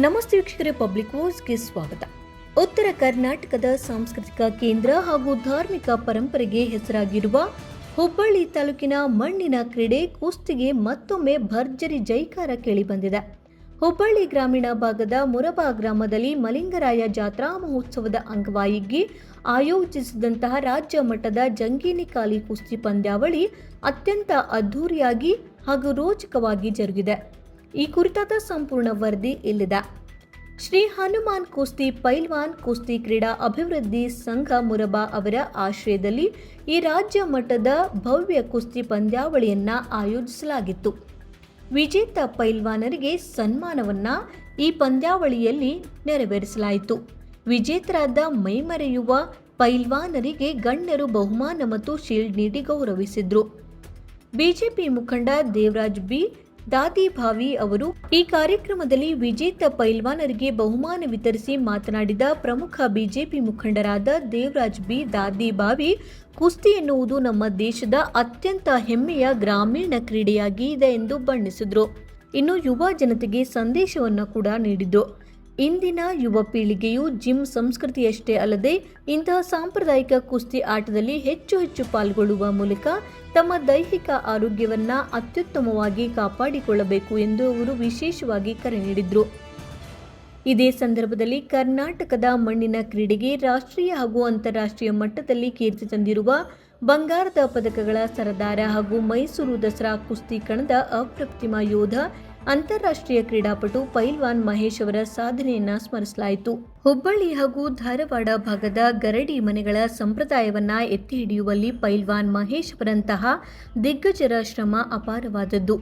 ನಮಸ್ತೆ ವೀಕ್ಷಕರೇ, ಪಬ್ಲಿಕ್ ವಾಯ್ಸ್ಗೆ ಸ್ವಾಗತ. ಉತ್ತರ ಕರ್ನಾಟಕದ ಸಾಂಸ್ಕೃತಿಕ ಕೇಂದ್ರ ಹಾಗೂ ಧಾರ್ಮಿಕ ಪರಂಪರೆಗೆ ಹೆಸರಾಗಿರುವ ಹುಬ್ಬಳ್ಳಿ ತಾಲೂಕಿನ ಮಣ್ಣಿನ ಕ್ರೀಡೆ ಕುಸ್ತಿಗೆ ಮತ್ತೊಮ್ಮೆ ಭರ್ಜರಿ ಜೈಕಾರ ಕೇಳಿಬಂದಿದೆ. ಹುಬ್ಬಳ್ಳಿ ಗ್ರಾಮೀಣ ಭಾಗದ ಮುರಬಾ ಗ್ರಾಮದಲ್ಲಿ ಮಲಿಂಗರಾಯ ಜಾತ್ರಾ ಮಹೋತ್ಸವದ ಅಂಗವಾಗಿ ಆಯೋಜಿಸಿದಂತಹ ರಾಜ್ಯ ಮಟ್ಟದ ಜಂಗೀನಿಕಾಲಿ ಕುಸ್ತಿ ಪಂದ್ಯಾವಳಿ ಅತ್ಯಂತ ಅದ್ಧೂರಿಯಾಗಿ ಹಾಗೂ ರೋಚಕವಾಗಿ ಜರುಗಿದೆ. ಈ ಕುರಿತಾದ ಸಂಪೂರ್ಣ ವರದಿ ಇಲ್ಲಿದೆ. ಶ್ರೀ ಹನುಮಾನ್ ಕುಸ್ತಿ ಪೈಲ್ವಾನ್ ಕುಸ್ತಿ ಕ್ರೀಡಾ ಅಭಿವೃದ್ಧಿ ಸಂಘ ಮುರಬಾ ಅವರ ಆಶ್ರಯದಲ್ಲಿ ಈ ರಾಜ್ಯ ಮಟ್ಟದ ಭವ್ಯ ಕುಸ್ತಿ ಪಂದ್ಯಾವಳಿಯನ್ನ ಆಯೋಜಿಸಲಾಗಿತ್ತು. ವಿಜೇತ ಪೈಲ್ವಾನರಿಗೆ ಸನ್ಮಾನವನ್ನ ಈ ಪಂದ್ಯಾವಳಿಯಲ್ಲಿ ನೆರವೇರಿಸಲಾಯಿತು. ವಿಜೇತರಾದ ಮೈಮರೆಯುವ ಪೈಲ್ವಾನರಿಗೆ ಗಣ್ಯರು ಬಹುಮಾನ ಮತ್ತು ಶೀಲ್ಡ್ ನೀಡಿ ಗೌರವಿಸಿದ್ರು. ಬಿಜೆಪಿ ಮುಖಂಡ ದೇವರಾಜ್ ಬಿ ದಾದಿಭಾವಿ ಅವರು ಈ ಕಾರ್ಯಕ್ರಮದಲ್ಲಿ ವಿಜೇತ ಪೈಲ್ವಾನರಿಗೆ ಬಹುಮಾನ ವಿತರಿಸಿ ಮಾತನಾಡಿದ ಪ್ರಮುಖ ಬಿಜೆಪಿ ಮುಖಂಡರಾದ ದೇವರಾಜ್ ಬಿ ದಾದಿಭಾವಿ, ಕುಸ್ತಿ ಎನ್ನುವುದು ನಮ್ಮ ದೇಶದ ಅತ್ಯಂತ ಹೆಮ್ಮೆಯ ಗ್ರಾಮೀಣ ಕ್ರೀಡೆಯಾಗಿದೆ ಎಂದು ಬಣ್ಣಿಸಿದರು. ಇನ್ನು ಯುವ ಜನತೆಗೆ ಸಂದೇಶವನ್ನು ಕೂಡ ನೀಡಿದರು. ಇಂದಿನ ಯುವ ಪೀಳಿಗೆಯು ಜಿಮ್ ಸಂಸ್ಕೃತಿಯಷ್ಟೇ ಅಲ್ಲದೆ ಇಂತಹ ಸಾಂಪ್ರದಾಯಿಕ ಕುಸ್ತಿ ಆಟದಲ್ಲಿ ಹೆಚ್ಚು ಪಾಲ್ಗೊಳ್ಳುವ ಮೂಲಕ ತಮ್ಮ ದೈಹಿಕ ಆರೋಗ್ಯವನ್ನು ಅತ್ಯುತ್ತಮವಾಗಿ ಕಾಪಾಡಿಕೊಳ್ಳಬೇಕು ಎಂದು ಅವರು ವಿಶೇಷವಾಗಿ ಕರೆ ನೀಡಿದರು. ಇದೇ ಸಂದರ್ಭದಲ್ಲಿ ಕರ್ನಾಟಕದ ಮಣ್ಣಿನ ಕ್ರೀಡೆಗೆ ರಾಷ್ಟ್ರೀಯ ಹಾಗೂ ಅಂತಾರಾಷ್ಟ್ರೀಯ ಮಟ್ಟದಲ್ಲಿ ಕೀರ್ತಿ ತಂದಿರುವ ಬಂಗಾರದ ಪದಕಗಳ ಸರದಾರ ಹಾಗೂ ಮೈಸೂರು ದಸರಾ ಕುಸ್ತಿ ಕಣದ ಅಪ್ರತಿಮ ಯೋಧ ಅಂತಾರಾಷ್ಟ್ರೀಯ ಕ್ರೀಡಾಪಟು ಪೈಲ್ವಾನ್ ಮಹೇಶ್ ಅವರ ಸಾಧನೆಯನ್ನ ಸ್ಮರಿಸಲಾಯಿತು. ಹುಬ್ಬಳ್ಳಿ ಹಾಗೂ ಧಾರವಾಡ ಭಾಗದ ಗರಡಿ ಮನೆಗಳ ಸಂಪ್ರದಾಯವನ್ನ ಎತ್ತಿ ಹಿಡಿಯುವಲ್ಲಿ ಪೈಲ್ವಾನ್ ಮಹೇಶ್ ಅವರಂತಹ ದಿಗ್ಗಜರ ಶ್ರಮ ಅಪಾರವಾದದ್ದು.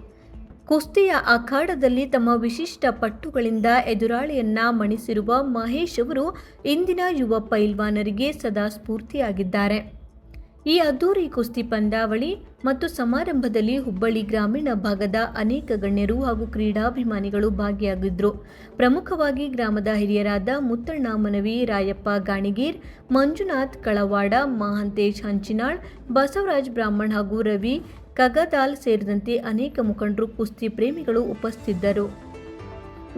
ಕುಸ್ತಿಯ ಅಖಾಡದಲ್ಲಿ ತಮ್ಮ ವಿಶಿಷ್ಟ ಪಟ್ಟುಗಳಿಂದ ಎದುರಾಳಿಯನ್ನ ಮಣಿಸಿರುವ ಮಹೇಶ್ ಅವರು ಇಂದಿನ ಯುವ ಪೈಲ್ವಾನರಿಗೆ ಸದಾ ಸ್ಫೂರ್ತಿಯಾಗಿದ್ದಾರೆ. ಈ ಅದ್ದೂರಿ ಕುಸ್ತಿ ಪಂದ್ಯಾವಳಿ ಮತ್ತು ಸಮಾರಂಭದಲ್ಲಿ ಹುಬ್ಬಳ್ಳಿ ಗ್ರಾಮೀಣ ಭಾಗದ ಅನೇಕ ಗಣ್ಯರು ಹಾಗೂ ಕ್ರೀಡಾಭಿಮಾನಿಗಳು ಭಾಗಿಯಾಗಿದ್ದರು. ಪ್ರಮುಖವಾಗಿ ಗ್ರಾಮದ ಹಿರಿಯರಾದ ಮುತ್ತಣ್ಣ ಮನವಿ, ರಾಯಪ್ಪ ಗಾಣಿಗೀರ್, ಮಂಜುನಾಥ್ ಕಳವಾಡ, ಮಹಾಂತೇಶ್ ಹಂಚಿನಾಳ್, ಬಸವರಾಜ್ ಬ್ರಾಹ್ಮಣ್ ಹಾಗೂ ರವಿ ಕಗದಾಲ್ ಸೇರಿದಂತೆ ಅನೇಕ ಮುಖಂಡರು, ಕುಸ್ತಿ ಪ್ರೇಮಿಗಳು ಉಪಸ್ಥಿತರು.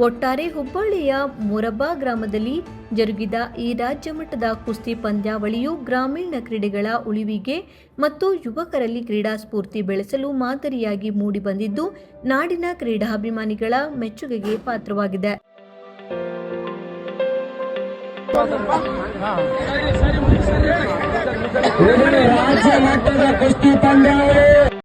ಒಟ್ಟಾರೆ ಹುಬ್ಬಳ್ಳಿಯ ಮುರಬಾ ಗ್ರಾಮದಲ್ಲಿ ಜರುಗಿದ ಈ ರಾಜ್ಯ ಮಟ್ಟದ ಕುಸ್ತಿ ಪಂದ್ಯಾವಳಿಯು ಗ್ರಾಮೀಣ ಕ್ರೀಡೆಗಳ ಉಳಿವಿಗೆ ಮತ್ತು ಯುವಕರಲ್ಲಿ ಕ್ರೀಡಾ ಸ್ಫೂರ್ತಿ ಬೆಳೆಸಲು ಮಾದರಿಯಾಗಿ ಮೂಡಿಬಂದಿದ್ದು ನಾಡಿನ ಕ್ರೀಡಾಭಿಮಾನಿಗಳ ಮೆಚ್ಚುಗೆಗೆ ಪಾತ್ರವಾಗಿದೆ. ರಾಜ್ಯ ಮಟ್ಟದ ಕುಸ್ತಿ ಪಂದ್ಯಾವಳಿ